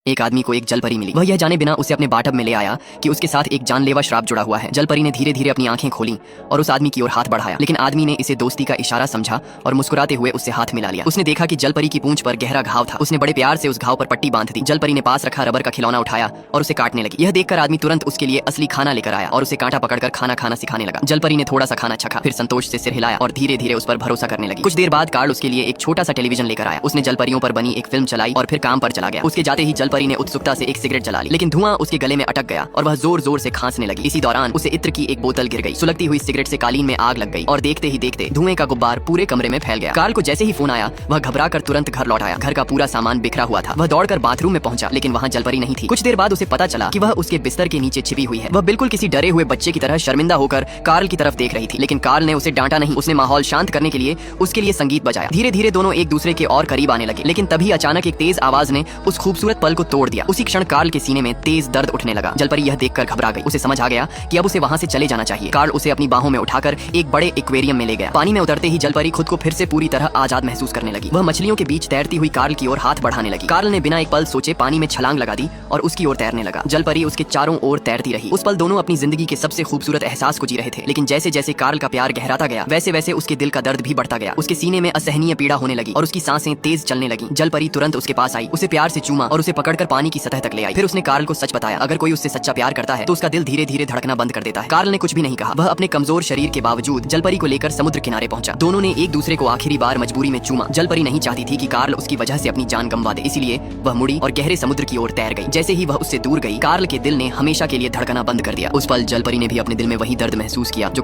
एक आदमी को एक जलपरी मिली। वह यह जाने बिना उसे अपने बाटब में ले आया कि उसके साथ एक जानलेवा श्राप जुड़ा हुआ है। जलपरी ने धीरे धीरे अपनी आंखें खोली और उस आदमी की ओर हाथ बढ़ाया, लेकिन आदमी ने इसे दोस्ती का इशारा समझा और मुस्कुराते हुए उससे हाथ मिला लिया। उसने देखा कि जलपरी की पूंछ पर गहरा घाव था। उसने बड़े प्यार से उस घाव पर पट्टी बांध दी। जलपरी ने पास रखा रबर का खिलौना उठाया और उसे काटने लगी। यह देखकर आदमी तुरंत उसके लिए असली खाना लेकर आया और उसे कांटा पकड़कर खाना खाना सिखाने लगा। जलपरी ने थोड़ा सा खाना चखा, फिर संतोष से सिर हिलाया और धीरे धीरे उस पर भरोसा करने लगी। कुछ देर बाद कार्ल उसके लिए एक छोटा सा टेलीविजन लेकर आया। उसने जलपरियों पर बनी एक फिल्म चलाई और फिर काम पर चला गया। उसके जाते ही जलपरी ने उत्सुकता से एक सिगरेट जला ली, लेकिन धुआं उसके गले में अटक गया और वह जोर जोर से खांसने लगी। इसी दौरान उसे इत्र की एक बोतल गिर गई। सुलगती हुई सिगरेट से कालीन में आग लग गई और देखते ही देखते धुएं का गुब्बार पूरे कमरे में फैल गया। कार्ल को जैसे ही फोन आया, वह घबराकर तुरंत घर लौट आया। घर का पूरा सामान बिखरा हुआ था। वह दौड़कर बाथरूम में पहुंचा, लेकिन वहां जलपरी नहीं थी। कुछ देर बाद उसे पता चला कि वह उसके बिस्तर के नीचे छिपी हुई है। वह बिल्कुल किसी डरे हुए बच्चे की तरह शर्मिंदा होकर कार्ल की तरफ देख रही थी, लेकिन कार्ल ने उसे डांटा नहीं। उसने माहौल शांत करने के लिए उसके लिए संगीत बजाया। धीरे धीरे दोनों एक दूसरे के और करीब आने लगे, लेकिन तभी अचानक एक तेज आवाज ने उस खूबसूरत पल को तोड़ दिया। उसी क्षण कार्ल के सीने में तेज दर्द उठने लगा। जलपरी यह देखकर घबरा गई। उसे समझ आ गया कि अब उसे वहां से चले जाना चाहिए। कार्ल उसे अपनी बाहों में उठाकर एक बड़े एक्वेरियम में ले गया। पानी में उतरते ही जलपरी खुद को फिर से पूरी तरह आजाद महसूस करने लगी। वह मछलियों के बीच तैरती हुई कार्ल की ओर हाथ बढ़ाने लगी। कार्ल ने बिना एक पल सोचे पानी में छलांग लगा दी और उसकी ओर तैरने लगा। जलपरी उसके चारों ओर तैरती रही। उस पल दोनों अपनी जिंदगी के सबसे खूबसूरत एहसास को जी रहे थे, लेकिन जैसे जैसे कार्ल का प्यार गहराता गया, वैसे वैसे उसके दिल का दर्द भी बढ़ता गया। उसके सीने में असहनीय पीड़ा होने लगी और उसकी सांसें तेज चलने लगी। जलपरी तुरंत उसके पास आई, उसे प्यार से चूमा और उसे पकड़कर पानी की सतह तक ले आई। फिर उसने कार्ल को सच बताया, अगर कोई उससे सच्चा प्यार करता है तो उसका दिल धीरे धीरे धड़कना बंद कर देता है। कार्ल ने कुछ भी नहीं कहा। वह अपने कमजोर शरीर के बावजूद जलपरी को लेकर समुद्र किनारे पहुंचा। दोनों ने एक दूसरे को आखिरी बार मजबूरी में चूमा। जलपरी नहीं चाहती थी कि कार्ल उसकी वजह से अपनी जान गंवा दे, इसलिए वह मुड़ी और गहरे समुद्र की ओर तैर गई। जैसे ही वह उससे दूर गई, कार्ल के दिल ने हमेशा के लिए धड़कना बंद कर दिया। उस पल जलपरी ने भी अपने दिल में वही दर्द महसूस किया जो